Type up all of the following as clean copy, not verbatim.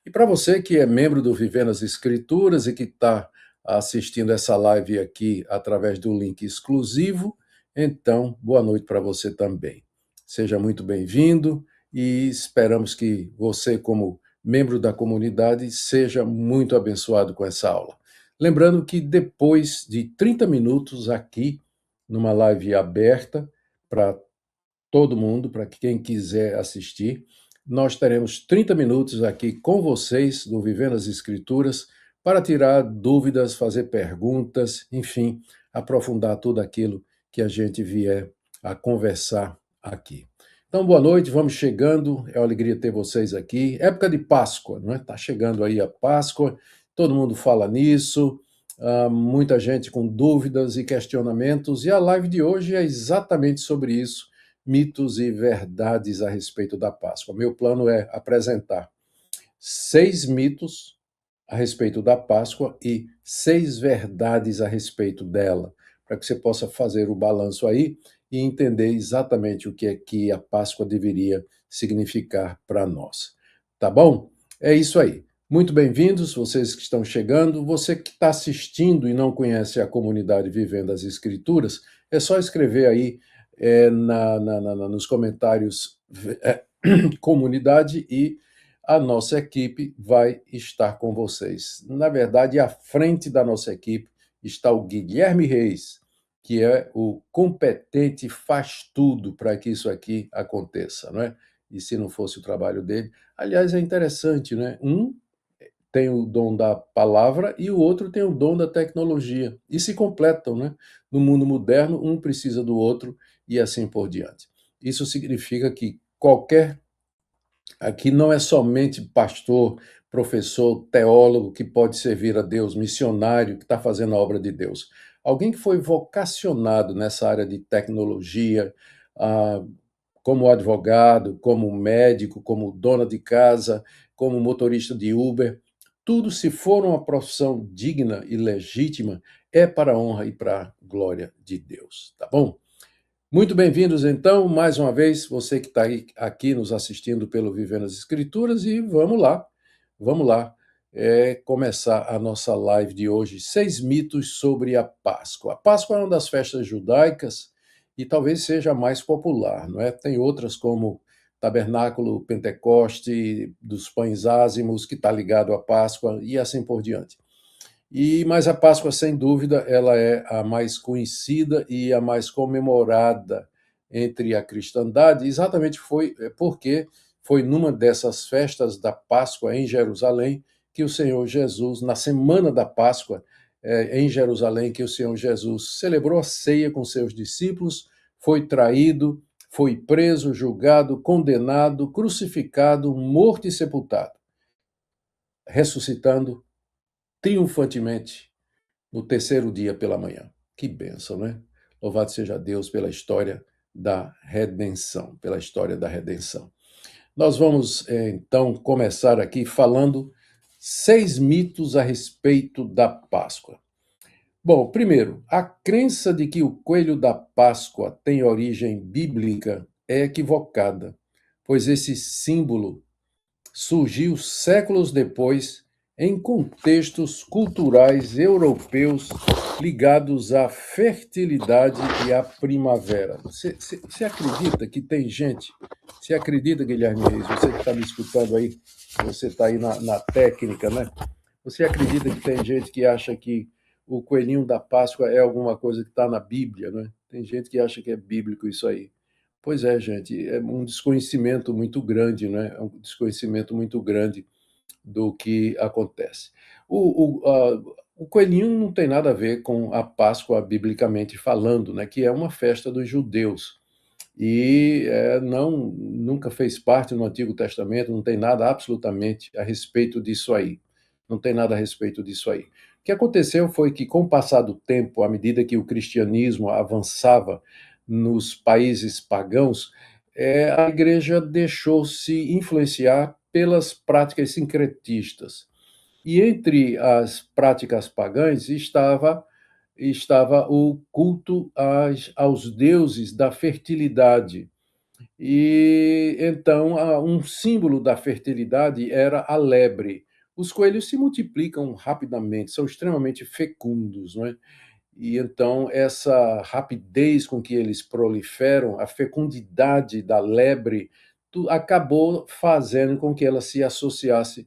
E para você que é membro do Vivendo as Escrituras e que está assistindo essa live aqui através do link exclusivo, então boa noite para você também. Seja muito bem-vindo e esperamos que você, como membro da comunidade, seja muito abençoado com essa aula. Lembrando que depois de 30 minutos aqui, numa live aberta para todo mundo, para quem quiser assistir. Nós teremos 30 minutos aqui com vocês do Vivendo as Escrituras para tirar dúvidas, fazer perguntas, enfim, aprofundar tudo aquilo que a gente vier a conversar aqui. Então, boa noite, vamos chegando, é uma alegria ter vocês aqui. Época de Páscoa, não é? Está chegando aí a Páscoa, todo mundo fala nisso, muita gente com dúvidas e questionamentos, e a live de hoje é exatamente sobre isso, mitos e verdades a respeito da Páscoa. Meu plano é apresentar 6 mitos a respeito da Páscoa e 6 verdades a respeito dela, para que você possa fazer o balanço aí e entender exatamente o que é que a Páscoa deveria significar para nós. Tá bom? É isso aí. Muito bem-vindos, vocês que estão chegando. Você que está assistindo e não conhece a comunidade Vivendo as Escrituras, é só escrever aí nos comentários comunidade e a nossa equipe vai estar com vocês. Na verdade, à frente da nossa equipe está o Guilherme Reis, que é o competente faz tudo para que isso aqui aconteça, não é? E se não fosse o trabalho dele, aliás, é interessante, né? Um tem o dom da palavra e o outro tem o dom da tecnologia. E se completam, né? No mundo moderno, um precisa do outro e assim por diante. Isso significa que qualquer. Aqui não é somente pastor, professor, teólogo que pode servir a Deus, missionário que está fazendo a obra de Deus. Alguém que foi vocacionado nessa área de tecnologia, ah, como advogado, como médico, como dona de casa, como motorista de Uber, tudo, se for uma profissão digna e legítima, é para a honra e para a glória de Deus, tá bom? Muito bem-vindos, então, mais uma vez, você que está aqui nos assistindo pelo Vivendo as Escrituras, e vamos lá, começar a nossa live de hoje, 6 mitos sobre a Páscoa. A Páscoa é uma das festas judaicas e talvez seja a mais popular, não é? Tem outras como Tabernáculo, Pentecoste, dos Pães Ázimos, que está ligado à Páscoa, e assim por diante. Mas a Páscoa, sem dúvida, ela é a mais conhecida e a mais comemorada entre a cristandade, exatamente porque foi numa dessas festas da Páscoa em Jerusalém que o Senhor Jesus, na semana da Páscoa, em Jerusalém, que o Senhor Jesus celebrou a ceia com seus discípulos, foi traído, foi preso, julgado, condenado, crucificado, morto e sepultado, ressuscitando triunfantemente no terceiro dia pela manhã. Que bênção, né? Louvado seja Deus pela história da redenção, pela história da redenção. Nós vamos, então, começar aqui falando 6 mitos a respeito da Páscoa. Bom, primeiro, a crença de que o coelho da Páscoa tem origem bíblica é equivocada, pois esse símbolo surgiu séculos depois em contextos culturais europeus ligados à fertilidade e à primavera. Você acredita que tem gente? Você acredita, Guilherme Reis, você que está me escutando aí, você está aí na técnica, né? Você acredita que tem gente que acha que o coelhinho da Páscoa é alguma coisa que está na Bíblia, né? Tem gente que acha que é bíblico isso aí. Pois é, gente, é um desconhecimento muito grande, né? É um desconhecimento muito grande do que acontece. O coelhinho não tem nada a ver com a Páscoa, biblicamente falando, né? Que é uma festa dos judeus. E nunca fez parte no Antigo Testamento, não tem nada absolutamente a respeito disso aí. Não tem nada a respeito disso aí. O que aconteceu foi que, com o passar do tempo, à medida que o cristianismo avançava nos países pagãos, a igreja deixou-se influenciar pelas práticas sincretistas. E entre as práticas pagãs estava o culto aos deuses da fertilidade. E então um símbolo da fertilidade era a lebre. Os coelhos se multiplicam rapidamente, são extremamente fecundos, não é? E então essa rapidez com que eles proliferam, a fecundidade da lebre, acabou fazendo com que ela se associasse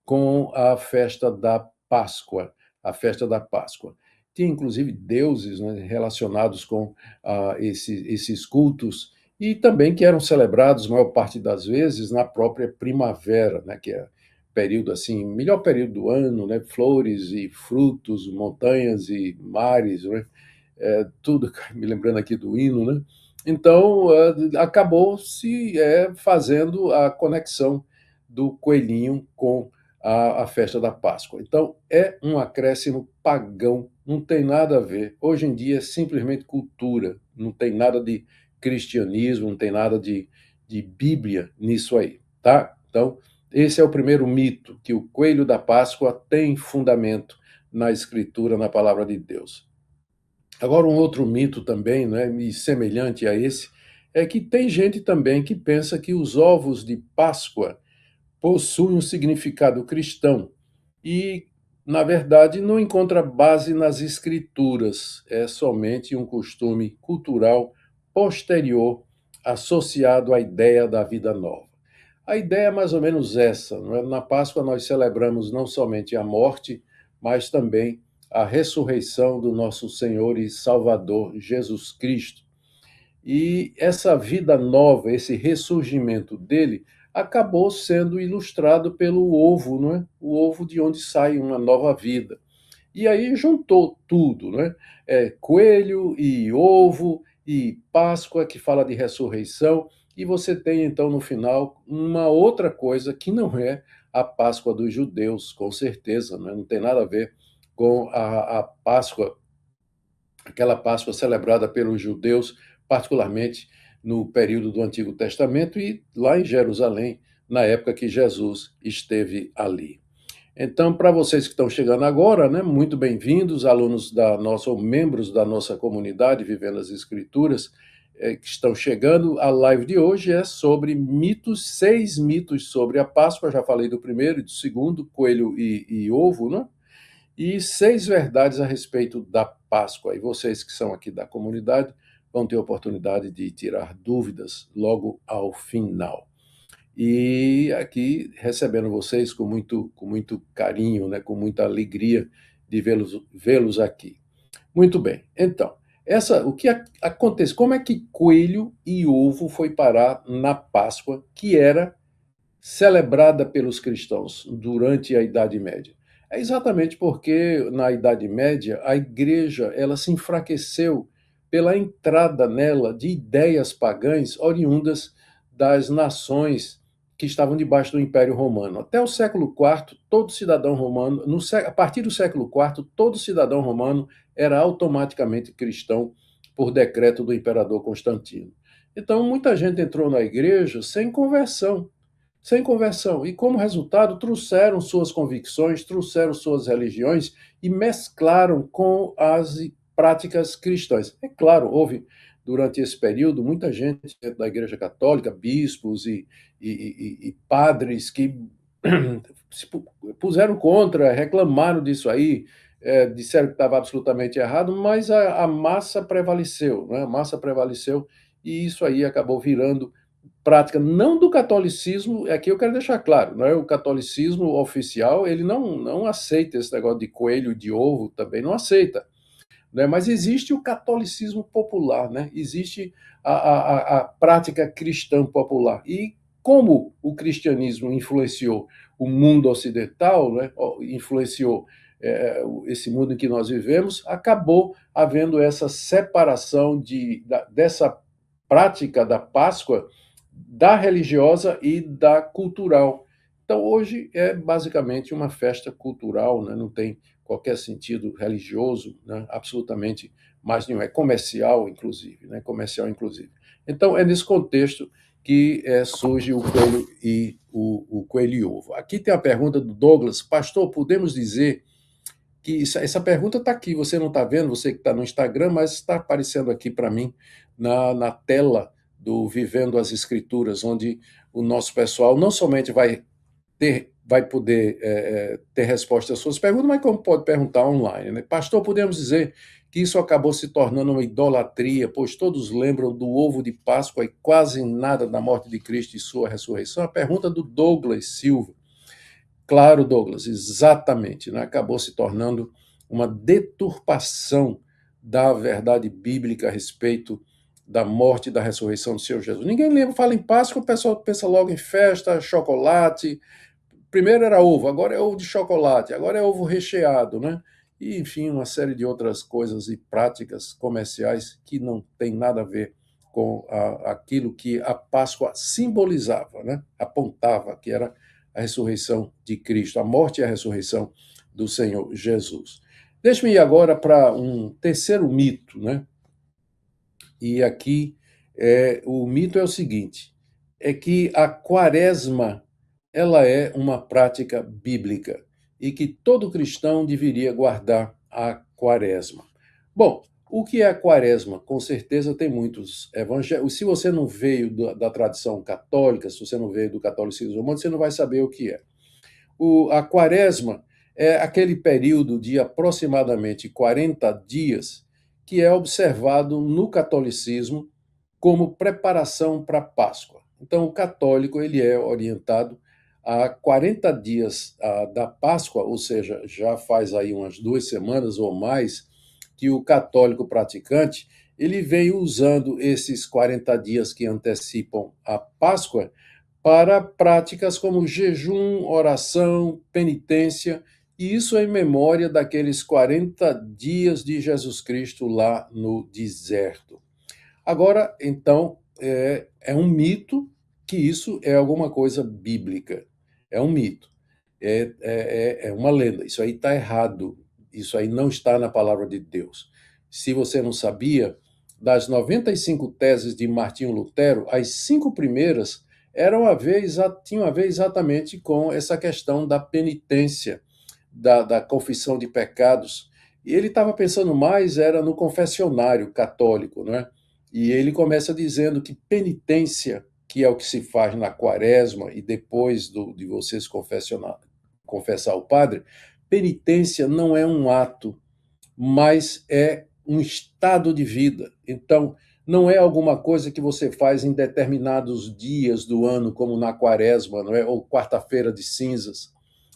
com a festa da Páscoa, a festa da Páscoa. Tinha inclusive deuses, né, relacionados com esses cultos e também que eram celebrados, a maior parte das vezes, na própria primavera, né, que é período assim, melhor período do ano, né, flores e frutos, montanhas e mares, né, tudo, me lembrando aqui do hino, né? Então, acabou se fazendo a conexão do coelhinho com a festa da Páscoa. Então, é um acréscimo pagão, não tem nada a ver. Hoje em dia é simplesmente cultura, não tem nada de cristianismo, não tem nada de Bíblia nisso aí, tá? Então, esse é o primeiro mito, que o coelho da Páscoa tem fundamento na Escritura, na palavra de Deus. Agora, um outro mito também, né, e semelhante a esse, é que tem gente também que pensa que os ovos de Páscoa possuem um significado cristão e, na verdade, não encontra base nas escrituras, é somente um costume cultural posterior associado à ideia da vida nova. A ideia é mais ou menos essa, não é? Na Páscoa nós celebramos não somente a morte, mas também a ressurreição do nosso Senhor e Salvador Jesus Cristo. E essa vida nova, esse ressurgimento dele, acabou sendo ilustrado pelo ovo, não é? O ovo de onde sai uma nova vida. E aí juntou tudo, né? Coelho e ovo e Páscoa, que fala de ressurreição, e você tem então no final uma outra coisa que não é a Páscoa dos judeus, com certeza, né? Não tem nada a ver com a Páscoa, aquela Páscoa celebrada pelos judeus, particularmente no período do Antigo Testamento e lá em Jerusalém, na época que Jesus esteve ali. Então, para vocês que estão chegando agora, né, muito bem-vindos, alunos da nossa, ou membros da nossa comunidade Vivendo as Escrituras, que estão chegando. A live de hoje é sobre mitos, 6 mitos sobre a Páscoa. Já falei do primeiro e do segundo, coelho e ovo, né? E 6 verdades a respeito da Páscoa. E vocês que são aqui da comunidade vão ter a oportunidade de tirar dúvidas logo ao final. E aqui recebendo vocês com muito carinho, né, com muita alegria de vê-los aqui. Muito bem. Então, o que acontece? Como é que coelho e ovo foi parar na Páscoa, que era celebrada pelos cristãos durante a Idade Média? É exatamente porque na Idade Média a igreja ela se enfraqueceu pela entrada nela de ideias pagãs oriundas das nações que estavam debaixo do Império Romano. Até o século IV, todo cidadão romano, a partir do século IV, todo cidadão romano era automaticamente cristão por decreto do imperador Constantino. Então, muita gente entrou na igreja sem conversão. E, como resultado, trouxeram suas convicções, trouxeram suas religiões e mesclaram com as práticas cristãs. É claro, houve, durante esse período, muita gente dentro da Igreja Católica, bispos e padres que se puseram contra, reclamaram disso aí, disseram que estava absolutamente errado, mas a massa prevaleceu, né? A massa prevaleceu e isso aí acabou virando prática não do catolicismo, aqui eu quero deixar claro, né, o catolicismo oficial, ele não aceita esse negócio de coelho, de ovo, também não aceita, né, mas existe o catolicismo popular, né, existe a prática cristã popular, e como o cristianismo influenciou o mundo ocidental, né, influenciou esse mundo em que nós vivemos, acabou havendo essa separação dessa prática da Páscoa da religiosa e da cultural. Então, hoje é basicamente uma festa cultural, né? Não tem qualquer sentido religioso, né? Absolutamente mais nenhum. É comercial, inclusive. Né? Comercial, inclusive. Então, é nesse contexto que surge o coelho e o coelho e ovo. Aqui tem a pergunta do Douglas. Pastor, podemos dizer que essa pergunta está aqui, você não está vendo, você que está no Instagram, mas está aparecendo aqui para mim na tela do Vivendo as Escrituras, onde o nosso pessoal não somente vai poder ter resposta às suas perguntas, mas como pode perguntar online, né? Pastor, podemos dizer que isso acabou se tornando uma idolatria, pois todos lembram do ovo de Páscoa e quase nada da morte de Cristo e sua ressurreição? A pergunta do Douglas Silva. Claro, Douglas, exatamente, né? Acabou se tornando uma deturpação da verdade bíblica a respeito da morte e da ressurreição do Senhor Jesus. Ninguém lembra, fala em Páscoa, o pessoal pensa logo em festa, chocolate. Primeiro era ovo, agora é ovo de chocolate, agora é ovo recheado, né? E, enfim, uma série de outras coisas e práticas comerciais que não tem nada a ver com aquilo que a Páscoa simbolizava, né? Apontava, que era a ressurreição de Cristo, a morte e a ressurreição do Senhor Jesus. Deixe-me ir agora para um terceiro mito, né? E aqui o mito é o seguinte, é que a quaresma ela é uma prática bíblica e que todo cristão deveria guardar a quaresma. Bom, o que é a quaresma? Com certeza tem muitos evangelhos. Se você não veio da tradição católica, se você não veio do catolicismo romano, você não vai saber o que é. A quaresma é aquele período de aproximadamente 40 dias que é observado no catolicismo como preparação para a Páscoa. Então, o católico ele é orientado a 40 dias da Páscoa, ou seja, já faz aí umas 2 semanas ou mais que o católico praticante ele vem usando esses 40 dias que antecipam a Páscoa para práticas como jejum, oração, penitência, e isso em memória daqueles 40 dias de Jesus Cristo lá no deserto. Agora, então, é um mito que isso é alguma coisa bíblica. É um mito. É uma lenda. Isso aí está errado. Isso aí não está na palavra de Deus. Se você não sabia, das 95 teses de Martinho Lutero, as 5 primeiras tinham a ver exatamente com essa questão da penitência, da confissão de pecados. E ele estava pensando mais era no confessionário católico, não é? E ele começa dizendo que penitência, que é o que se faz na quaresma e depois de você se confessar ao padre, penitência não é um ato, mas é um estado de vida. Então, não é alguma coisa que você faz em determinados dias do ano, como na quaresma, não é? Ou quarta-feira de cinzas.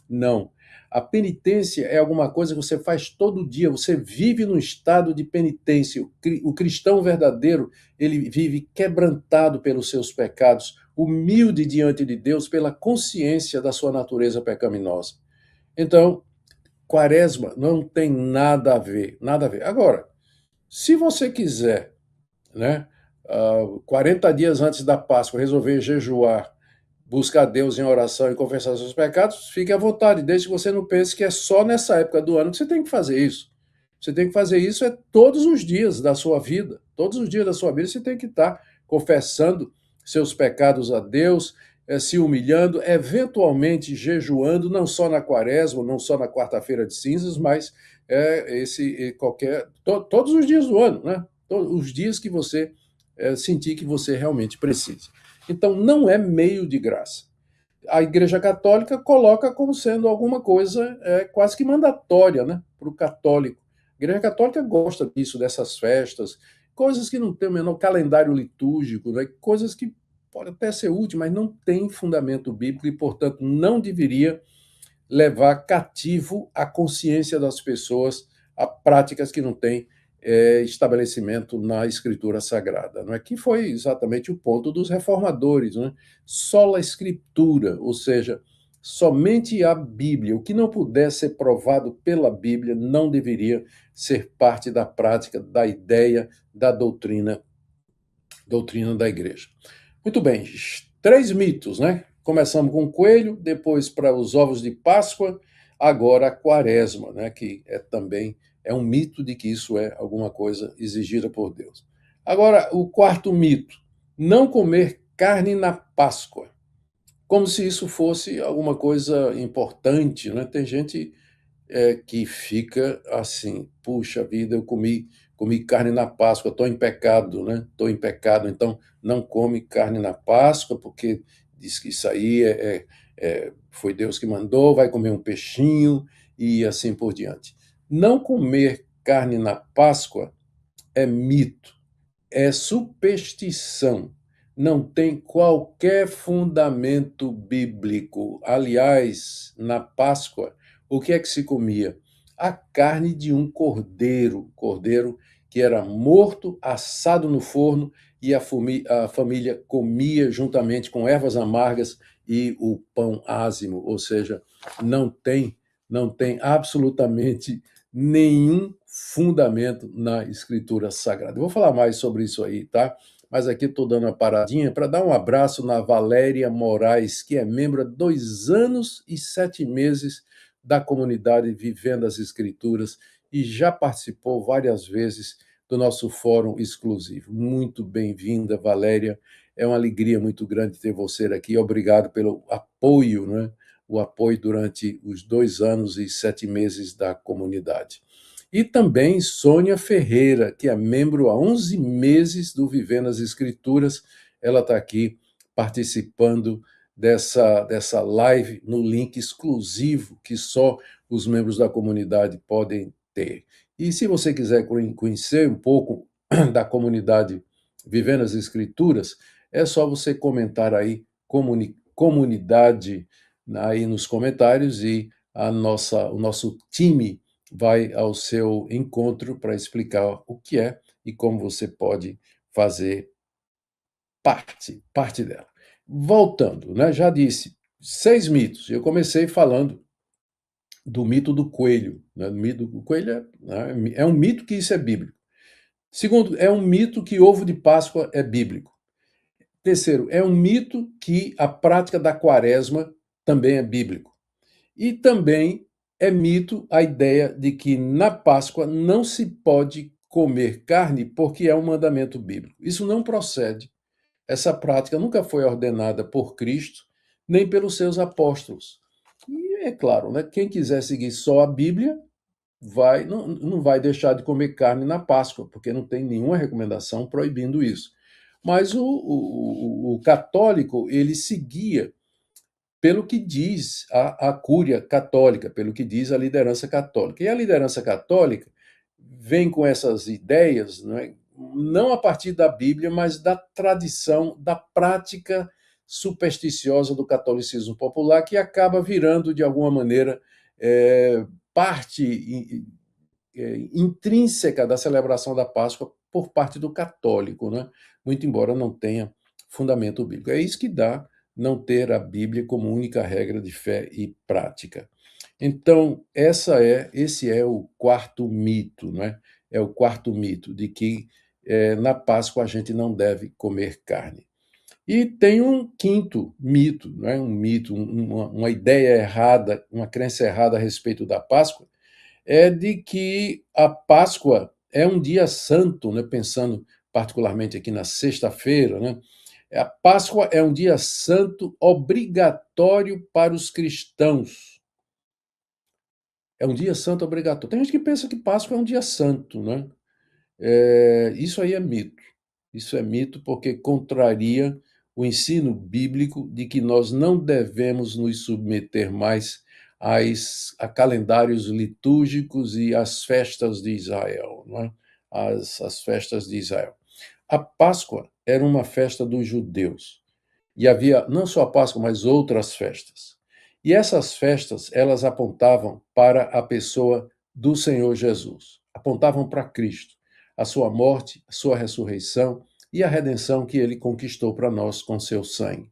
Não. A penitência é alguma coisa que você faz todo dia, você vive num estado de penitência. O cristão verdadeiro, ele vive quebrantado pelos seus pecados, humilde diante de Deus pela consciência da sua natureza pecaminosa. Então, quaresma não tem nada a ver, nada a ver. Agora, se você quiser, né, 40 dias antes da Páscoa, resolver jejuar, buscar Deus em oração e confessar seus pecados, fique à vontade, desde que você não pense que é só nessa época do ano que você tem que fazer isso. Você tem que fazer isso todos os dias da sua vida. Todos os dias da sua vida você tem que estar confessando seus pecados a Deus, se humilhando, eventualmente jejuando, não só na quaresma, não só na quarta-feira de cinzas, mas todos os dias do ano, né? Todos os dias que você sentir que você realmente precisa. Então, não é meio de graça. A Igreja Católica coloca como sendo alguma coisa quase que mandatória, né, para o católico. A Igreja Católica gosta disso, dessas festas, coisas que não têm o menor calendário litúrgico, né, coisas que podem até ser úteis, mas não têm fundamento bíblico e, portanto, não deveria levar cativo a consciência das pessoas a práticas que não têm estabelecimento na Escritura Sagrada, não é? Que foi exatamente o ponto dos reformadores, não é? Sola Escritura, ou seja, somente a Bíblia. O que não puder ser provado pela Bíblia não deveria ser parte da prática, da ideia, da doutrina da igreja. Muito bem, 3 mitos, né? Começamos com o coelho, depois para os ovos de Páscoa, agora a quaresma, né? Que também é um mito de que isso é alguma coisa exigida por Deus. Agora, o quarto mito, não comer carne na Páscoa, como se isso fosse alguma coisa importante, né? Tem gente que fica assim, puxa vida, eu comi carne na Páscoa, estou em pecado, né? Estou em pecado, então não come carne na Páscoa, porque diz que isso aí foi Deus que mandou, vai comer um peixinho e assim por diante. Não comer carne na Páscoa é mito, é superstição, não tem qualquer fundamento bíblico. Aliás, na Páscoa, o que é que se comia? A carne de um cordeiro que era morto, assado no forno, e a família comia juntamente com ervas amargas e o pão ázimo, ou seja, não tem absolutamente nenhum fundamento na Escritura Sagrada. Eu vou falar mais sobre isso aí, tá? Mas aqui estou dando uma paradinha para dar um abraço na Valéria Moraes, que é membro há 2 anos e 7 meses da comunidade Vivendo as Escrituras e já participou várias vezes do nosso fórum exclusivo. Muito bem-vinda, Valéria. É uma alegria muito grande ter você aqui. Obrigado pelo apoio, né? O apoio durante os 2 anos e 7 meses da comunidade. E também Sônia Ferreira, que é membro há 11 meses do Vivendo as Escrituras. Ela está aqui participando dessa live no link exclusivo que só os membros da comunidade podem ter. E se você quiser conhecer um pouco da comunidade Vivendo as Escrituras, é só você comentar aí comunidade aí nos comentários e o nosso time vai ao seu encontro para explicar o que é e como você pode fazer parte dela. Voltando, né, já disse, 6 mitos. Eu comecei falando do mito do coelho. Né? O mito do coelho é um mito que isso é bíblico. Segundo, é um mito que ovo de Páscoa é bíblico. Terceiro, é um mito que a prática da quaresma também é bíblico. E também é mito a ideia de que na Páscoa não se pode comer carne porque é um mandamento bíblico. Isso não procede. Essa prática nunca foi ordenada por Cristo, nem pelos seus apóstolos. E é claro, né, quem quiser seguir só a Bíblia não vai deixar de comer carne na Páscoa, porque não tem nenhuma recomendação proibindo isso. Mas o católico, ele seguia pelo que diz a cúria católica, pelo que diz a liderança católica. E a liderança católica vem com essas ideias, não a partir da Bíblia, mas da tradição, da prática supersticiosa do catolicismo popular, que acaba virando, de alguma maneira, parte intrínseca da celebração da Páscoa por parte do católico, né? Muito embora não tenha fundamento bíblico. É isso que dá não ter a Bíblia como única regra de fé e prática. Então, esse é o quarto mito, né? É o quarto mito de que na Páscoa a gente não deve comer carne. E tem um quinto mito, né? Um mito, uma ideia errada, uma crença errada a respeito da Páscoa, é de que a Páscoa é um dia santo, né? Pensando particularmente aqui na sexta-feira, né? A Páscoa é um dia santo obrigatório para os cristãos. É um dia santo obrigatório. Tem gente que pensa que Páscoa é um dia santo, né? Isso aí é mito. Isso é mito porque contraria o ensino bíblico de que nós não devemos nos submeter mais a calendários litúrgicos e às festas de Israel, não é? As festas de Israel. A Páscoa era uma festa dos judeus. E havia não só a Páscoa, mas outras festas. E essas festas, elas apontavam para a pessoa do Senhor Jesus, apontavam para Cristo, a sua morte, a sua ressurreição e a redenção que ele conquistou para nós com seu sangue.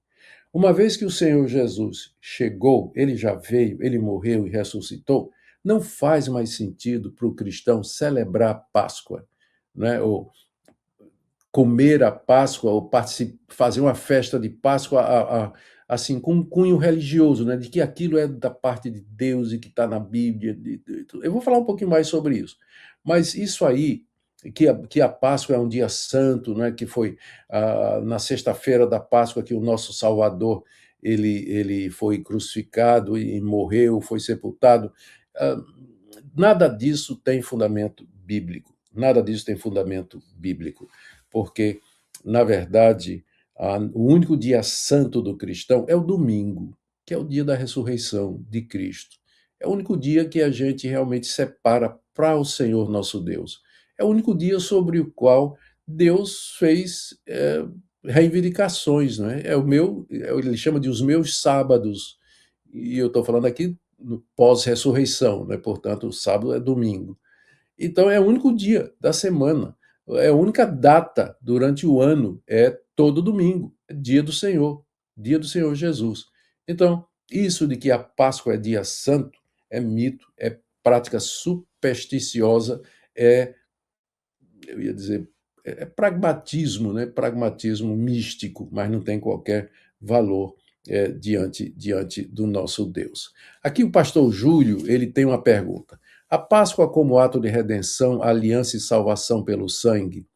Uma vez que o Senhor Jesus chegou, ele já veio, ele morreu e ressuscitou, não faz mais sentido para o cristão celebrar a Páscoa, né? Ou comer a Páscoa ou fazer uma festa de Páscoa assim com um cunho religioso, né, de que aquilo é da parte de Deus e que está na Bíblia. Eu vou falar um pouquinho mais sobre isso, mas isso aí que a Páscoa é um dia santo, né, que foi na sexta-feira da Páscoa que o nosso Salvador ele foi crucificado e morreu, foi sepultado. Nada disso tem fundamento bíblico. Nada disso tem fundamento bíblico, porque, na verdade, o único dia santo do cristão é o domingo, que é o dia da ressurreição de Cristo. É o único dia que a gente realmente separa para o Senhor nosso Deus. É o único dia sobre o qual Deus fez reivindicações, não é? É o meu, ele chama de os meus sábados, e eu estou falando aqui no pós-ressurreição, né? Portanto, o sábado é domingo. Então é o único dia da semana, é a única data durante o ano, é todo domingo, é dia do Senhor Jesus. Então, isso de que a Páscoa é dia santo é mito, é prática supersticiosa, é, eu ia dizer, é pragmatismo, né? Pragmatismo místico, mas não tem qualquer valor diante do nosso Deus. Aqui o pastor Júlio, ele tem uma pergunta. A Páscoa como ato de redenção, aliança e salvação pelo sangue,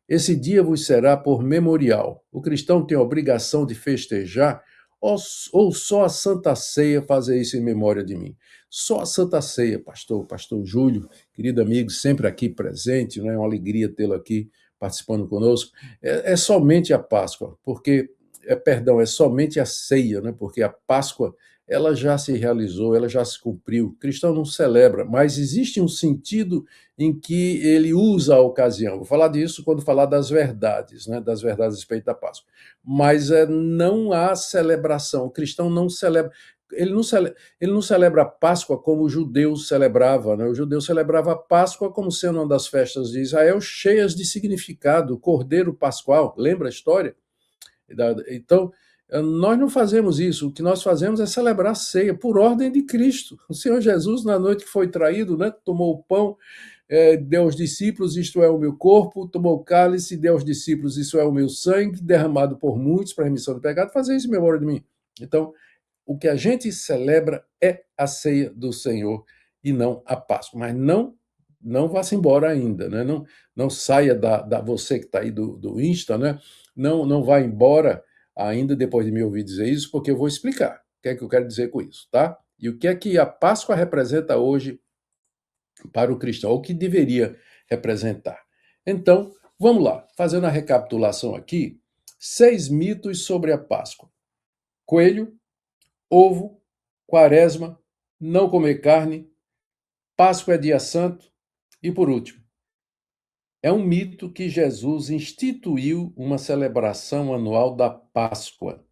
esse dia vos será por memorial. O cristão tem a obrigação de festejar ou só a Santa Ceia fazer isso em memória de mim? Só a Santa Ceia, pastor Júlio, querido amigo, sempre aqui presente, não é uma alegria tê-lo aqui participando conosco. É somente a Páscoa, porque é somente a ceia, né? Porque a Páscoa ela já se realizou, ela já se cumpriu. O cristão não celebra, mas existe um sentido em que ele usa a ocasião. Vou falar disso quando falar das verdades, né, das verdades a respeito da Páscoa. Mas não há celebração. O cristão não celebra. Ele não celebra a Páscoa como o judeu celebrava. Né? O judeu celebrava a Páscoa como sendo uma das festas de Israel, cheias de significado. O Cordeiro Pascual, lembra a história? Então, nós não fazemos isso. O que nós fazemos é celebrar a ceia por ordem de Cristo. O Senhor Jesus, na noite que foi traído, né, tomou o pão, deu aos discípulos, isto é o meu corpo, tomou o cálice, deu aos discípulos, isso é o meu sangue, derramado por muitos para a remissão do pecado, fazer isso em memória de mim. Então, o que a gente celebra é a ceia do Senhor e não a Páscoa. Mas não vá-se embora ainda, né? Não saia da você que está aí do Insta, né? Não vá embora ainda depois de me ouvir dizer isso, porque eu vou explicar o que é que eu quero dizer com isso, tá? E o que é que a Páscoa representa hoje para o cristão, ou o que deveria representar. Então, vamos lá, fazendo a recapitulação aqui, 6 mitos sobre a Páscoa: coelho, ovo, quaresma, não comer carne, Páscoa é dia santo e, por último, é um mito que Jesus instituiu uma celebração anual da Páscoa.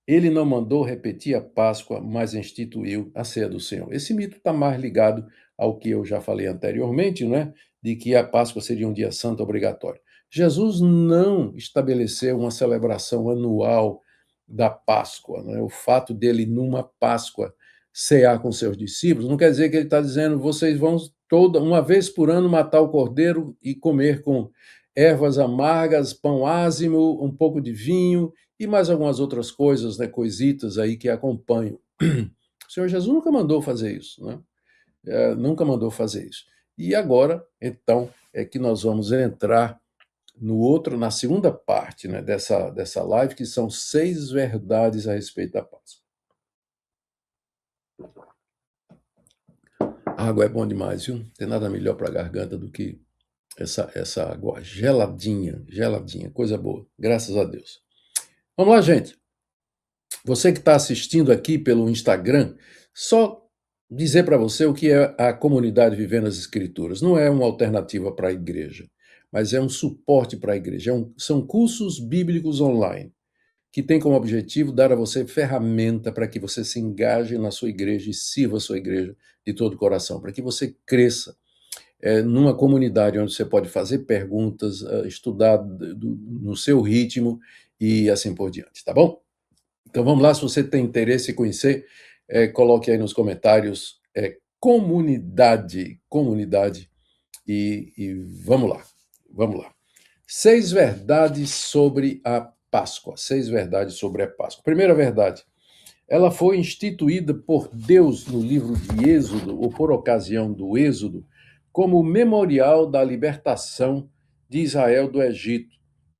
Ele não mandou repetir a Páscoa, mas instituiu a ceia do Senhor. Esse mito está mais ligado ao que eu já falei anteriormente, né? De que a Páscoa seria um dia santo obrigatório. Jesus não estabeleceu uma celebração anual da Páscoa. Né? O fato dele, numa Páscoa, cear com seus discípulos, não quer dizer que ele está dizendo vocês vão uma vez por ano matar o cordeiro e comer com ervas amargas, pão ázimo, um pouco de vinho e mais algumas outras coisas, né, coisitas aí que acompanham. O Senhor Jesus nunca mandou fazer isso, né? Nunca mandou fazer isso. E agora, então, é que nós vamos entrar na segunda parte, né, dessa live, que são 6 verdades a respeito da Páscoa. A água é bom demais, viu? Não tem nada melhor para a garganta do que essa água geladinha, geladinha, coisa boa, graças a Deus. Vamos lá, gente. Você que está assistindo aqui pelo Instagram, só dizer para você o que é a comunidade Vivendo as Escrituras. Não é uma alternativa para a igreja, mas é um suporte para a igreja. São cursos bíblicos online que tem como objetivo dar a você ferramenta para que você se engaje na sua igreja e sirva a sua igreja de todo o coração, para que você cresça numa comunidade onde você pode fazer perguntas, estudar no seu ritmo e assim por diante, tá bom? Então vamos lá, se você tem interesse em conhecer, coloque aí nos comentários comunidade e vamos lá. 6 verdades sobre a Páscoa, 6 verdades sobre a Páscoa. Primeira verdade, ela foi instituída por Deus no livro de Êxodo, ou por ocasião do Êxodo, como memorial da libertação de Israel do Egito,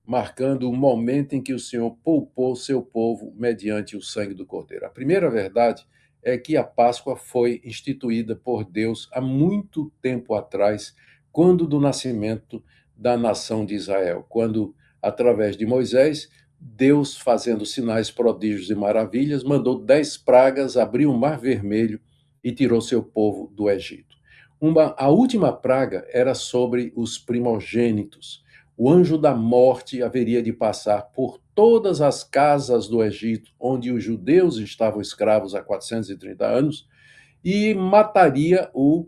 marcando o momento em que o Senhor poupou seu povo mediante o sangue do Cordeiro. A primeira verdade é que a Páscoa foi instituída por Deus há muito tempo atrás, quando do nascimento da nação de Israel, quando, através de Moisés, Deus, fazendo sinais, prodígios e maravilhas, mandou 10 pragas, abriu o Mar Vermelho e tirou seu povo do Egito. A última praga era sobre os primogênitos. O anjo da morte haveria de passar por todas as casas do Egito, onde os judeus estavam escravos há 430 anos, e mataria o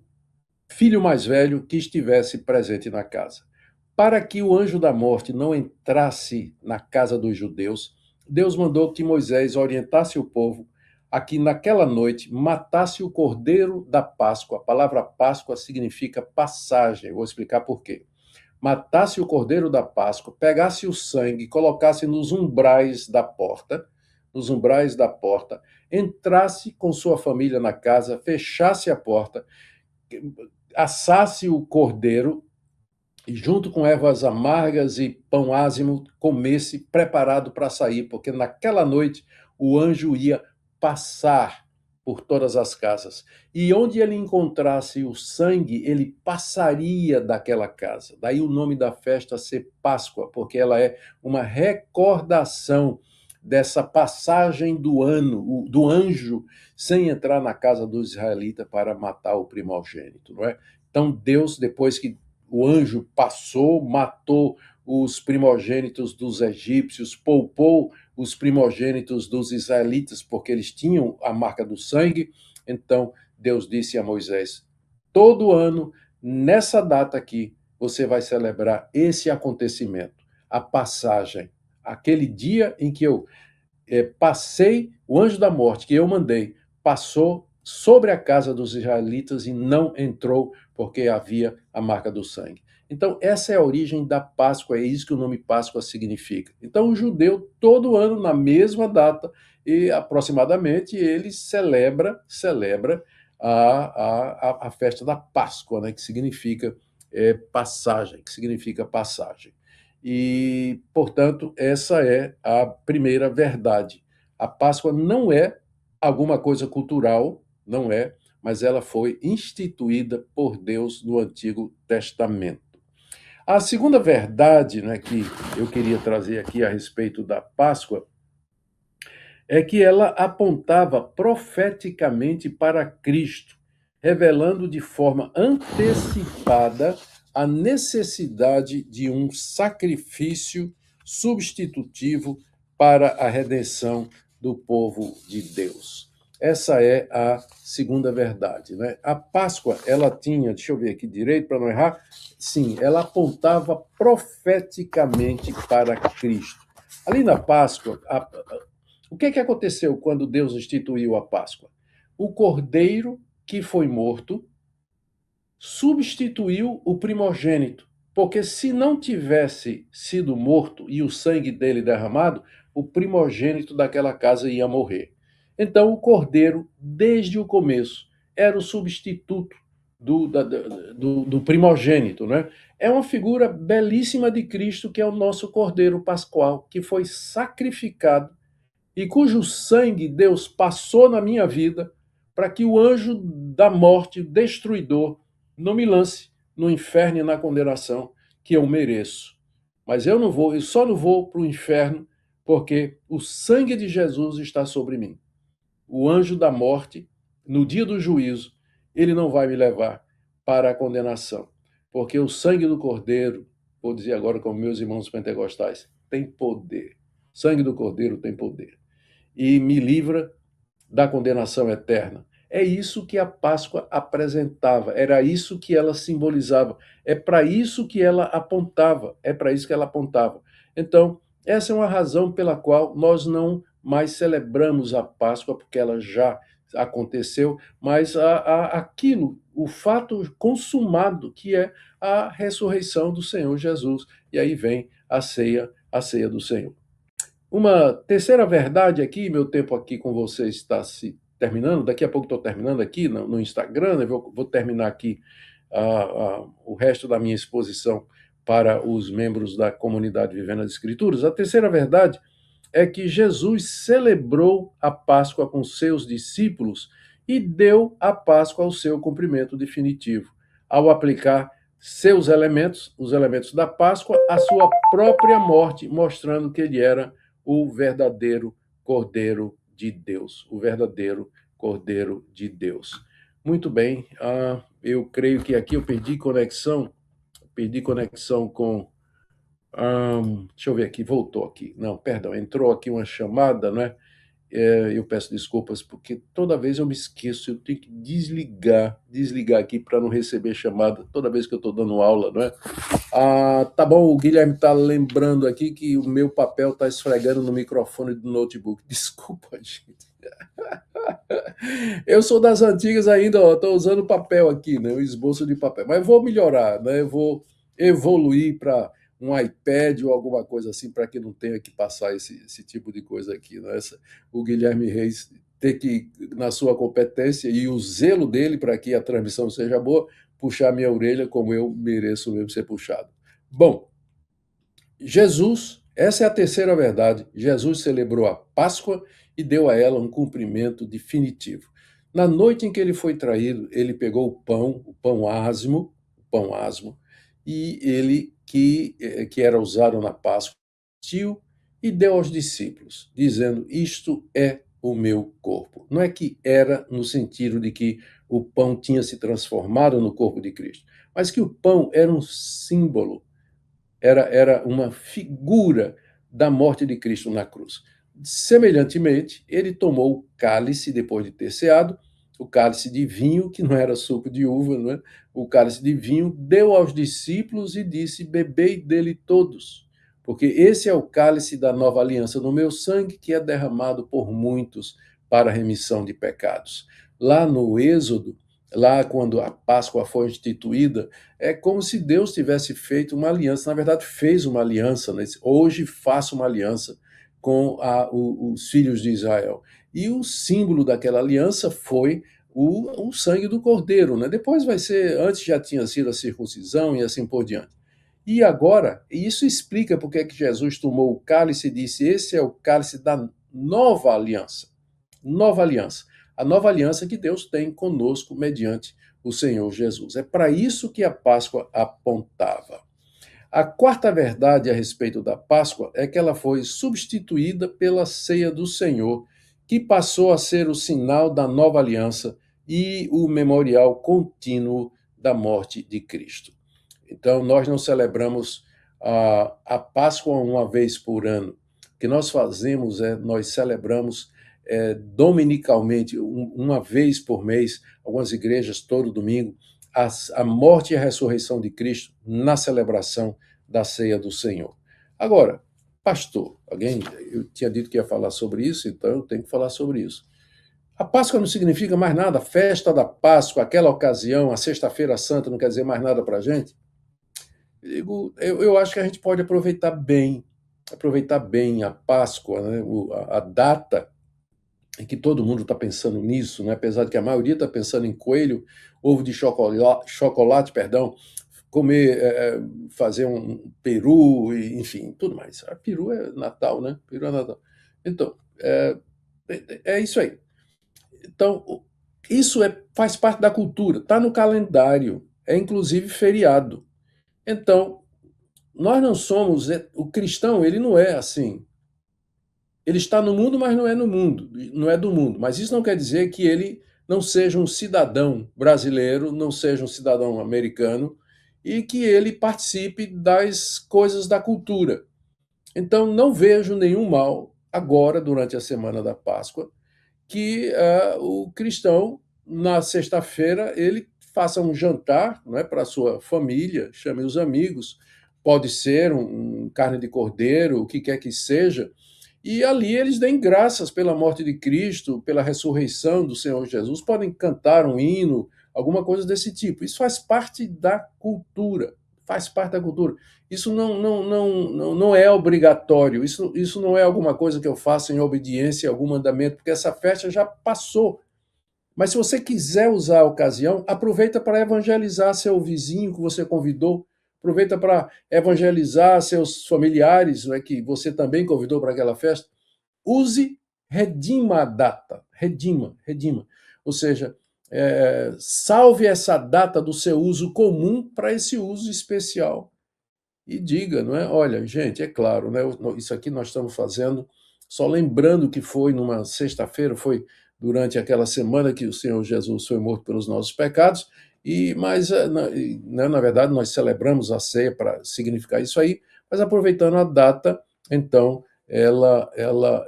filho mais velho que estivesse presente na casa. Para que o anjo da morte não entrasse na casa dos judeus, Deus mandou que Moisés orientasse o povo a que naquela noite matasse o cordeiro da Páscoa. A palavra Páscoa significa passagem. Vou explicar por quê. Matasse o cordeiro da Páscoa, pegasse o sangue, colocasse nos umbrais da porta, entrasse com sua família na casa, fechasse a porta, assasse o cordeiro e, junto com ervas amargas e pão ázimo, comesse, preparado para sair, porque naquela noite o anjo ia passar por todas as casas. E onde ele encontrasse o sangue, ele passaria daquela casa. Daí o nome da festa ser Páscoa, porque ela é uma recordação dessa passagem do anjo, sem entrar na casa dos israelitas para matar o primogênito, não é? Então Deus, depois que o anjo passou, matou os primogênitos dos egípcios, poupou os primogênitos dos israelitas, porque eles tinham a marca do sangue. Então Deus disse a Moisés: todo ano, nessa data aqui, você vai celebrar esse acontecimento, a passagem, aquele dia em que eu passei, o anjo da morte que eu mandei, passou sobre a casa dos israelitas e não entrou, porque havia a marca do sangue. Então, essa é a origem da Páscoa, é isso que o nome Páscoa significa. Então, o judeu, todo ano, na mesma data, e aproximadamente, ele celebra a festa da Páscoa, né, que significa passagem, E, portanto, essa é a primeira verdade. A Páscoa não é alguma coisa cultural, não é, mas ela foi instituída por Deus no Antigo Testamento. A segunda verdade, né, que eu queria trazer aqui a respeito da Páscoa é que ela apontava profeticamente para Cristo, revelando de forma antecipada a necessidade de um sacrifício substitutivo para a redenção do povo de Deus. Essa é a segunda verdade, né? A Páscoa, ela tinha, deixa eu ver aqui direito para não errar, sim, ela apontava profeticamente para Cristo. Ali na Páscoa, o que aconteceu quando Deus instituiu a Páscoa? O cordeiro que foi morto substituiu o primogênito, porque se não tivesse sido morto e o sangue dele derramado, o primogênito daquela casa ia morrer. Então, o cordeiro, desde o começo, era o substituto do primogênito, né? É uma figura belíssima de Cristo, que é o nosso cordeiro pascual, que foi sacrificado e cujo sangue Deus passou na minha vida para que o anjo da morte, destruidor, não me lance no inferno e na condenação que eu mereço. Mas eu só não vou para o inferno porque o sangue de Jesus está sobre mim. O anjo da morte, no dia do juízo, ele não vai me levar para a condenação, porque o sangue do Cordeiro, vou dizer agora como meus irmãos pentecostais, tem poder. O sangue do Cordeiro tem poder. E me livra da condenação eterna. É isso que a Páscoa apresentava, era isso que ela simbolizava, é para isso que ela apontava, Então, essa é uma razão pela qual nós não mais celebramos a Páscoa, porque ela já aconteceu, mas aquilo, o fato consumado, que é a ressurreição do Senhor Jesus. E aí vem a ceia do Senhor. Uma terceira verdade aqui, meu tempo aqui com vocês está se terminando, daqui a pouco estou terminando aqui no Instagram, né? Vou terminar aqui o resto da minha exposição para os membros da comunidade Vivendo as Escrituras. A terceira verdade é que Jesus celebrou a Páscoa com seus discípulos e deu a Páscoa ao seu cumprimento definitivo, ao aplicar seus elementos, os elementos da Páscoa, a sua própria morte, mostrando que ele era o verdadeiro Cordeiro de Deus, o verdadeiro Cordeiro de Deus. Muito bem, eu creio que aqui eu perdi conexão com. Deixa eu ver aqui, voltou aqui. Não, perdão, entrou aqui uma chamada, né? Eu peço desculpas, porque toda vez eu me esqueço, eu tenho que desligar aqui para não receber chamada toda vez que eu estou dando aula, não é? Tá bom, o Guilherme está lembrando aqui que o meu papel está esfregando no microfone do notebook. Desculpa, gente. Eu sou das antigas ainda, estou usando papel aqui, né? O esboço de papel. Mas vou melhorar, né? Eu vou evoluir para um iPad ou alguma coisa assim, para que não tenha que passar esse tipo de coisa aqui. Né? O Guilherme Reis ter que, na sua competência e o zelo dele para que a transmissão seja boa, puxar minha orelha como eu mereço mesmo ser puxado. Bom, Jesus, essa é a terceira verdade. Jesus celebrou a Páscoa e deu a ela um cumprimento definitivo. Na noite em que ele foi traído, ele pegou o pão asmo, e ele que era usado na Páscoa, partiu e deu aos discípulos, dizendo: Isto é o meu corpo. Não é que era no sentido de que o pão tinha se transformado no corpo de Cristo, mas que o pão era um símbolo, era uma figura da morte de Cristo na cruz. Semelhantemente, ele tomou o cálice depois de ter ceado, o cálice de vinho, que não era suco de uva, não é? O cálice de vinho, deu aos discípulos e disse: Bebei dele todos, porque esse é o cálice da nova aliança no meu sangue, que é derramado por muitos para a remissão de pecados. Lá no Êxodo, lá quando a Páscoa foi instituída, é como se Deus tivesse feito uma aliança, na verdade fez uma aliança, né? Hoje faço uma aliança com os filhos de Israel. E o símbolo daquela aliança foi o sangue do cordeiro, né? Depois vai ser, antes já tinha sido a circuncisão e assim por diante. E agora, isso explica porque que Jesus tomou o cálice e disse: esse é o cálice da nova aliança. Nova aliança. A nova aliança que Deus tem conosco mediante o Senhor Jesus. É para isso que a Páscoa apontava. A quarta verdade a respeito da Páscoa é que ela foi substituída pela ceia do Senhor, que passou a ser o sinal da nova aliança e o memorial contínuo da morte de Cristo. Então, nós não celebramos a Páscoa uma vez por ano. O que nós fazemos nós celebramos dominicalmente, uma vez por mês, algumas igrejas todo domingo, a morte e a ressurreição de Cristo na celebração da ceia do Senhor. Agora, pastor, eu tinha dito que ia falar sobre isso, então eu tenho que falar sobre isso. A Páscoa não significa mais nada, a festa da Páscoa, aquela ocasião, a Sexta-feira Santa, não quer dizer mais nada para a gente? Eu acho que a gente pode aproveitar bem a Páscoa, né? A data em que todo mundo está pensando nisso, né? Apesar de que a maioria está pensando em coelho, ovo de chocolate, perdão, comer, fazer um peru, enfim, tudo mais. A peru é Natal, né? Peru é Natal. Então, é isso aí. Então, isso faz parte da cultura, está no calendário, é inclusive feriado. Então, nós não somos. O cristão, ele não é assim. Ele está no mundo, mas não é no mundo, não é do mundo. Mas isso não quer dizer que ele não seja um cidadão brasileiro, não seja um cidadão americano e que ele participe das coisas da cultura. Então, não vejo nenhum mal agora, durante a semana da Páscoa, que o cristão, na sexta-feira, ele faça um jantar, não é, para a sua família, chame os amigos, pode ser um carne de cordeiro, o que quer que seja, e ali eles deem graças pela morte de Cristo, pela ressurreição do Senhor Jesus, podem cantar um hino, alguma coisa desse tipo. Isso faz parte da cultura, faz parte da cultura. Isso não é obrigatório, isso não é alguma coisa que eu faça em obediência a algum mandamento, porque essa festa já passou. Mas se você quiser usar a ocasião, aproveita para evangelizar seu vizinho que você convidou, aproveita para evangelizar seus familiares, não é, que você também convidou para aquela festa. Use, redima a data, redima. Ou seja, salve essa data do seu uso comum para esse uso especial. E diga, não é? Olha, gente, é claro, né? Isso aqui nós estamos fazendo, só lembrando que foi numa sexta-feira, foi durante aquela semana que o Senhor Jesus foi morto pelos nossos pecados, mas na verdade nós celebramos a ceia para significar isso aí, mas aproveitando a data, então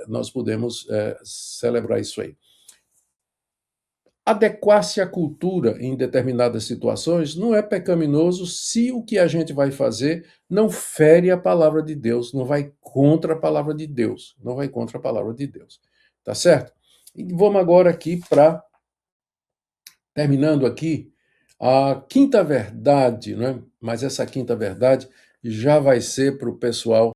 nós podemos celebrar isso aí. Adequar-se à cultura em determinadas situações não é pecaminoso se o que a gente vai fazer não fere a palavra de Deus, não vai contra a palavra de Deus, não vai contra a palavra de Deus. Tá certo? E vamos agora aqui para, terminando aqui, a quinta verdade, né? Mas essa quinta verdade já vai ser para o pessoal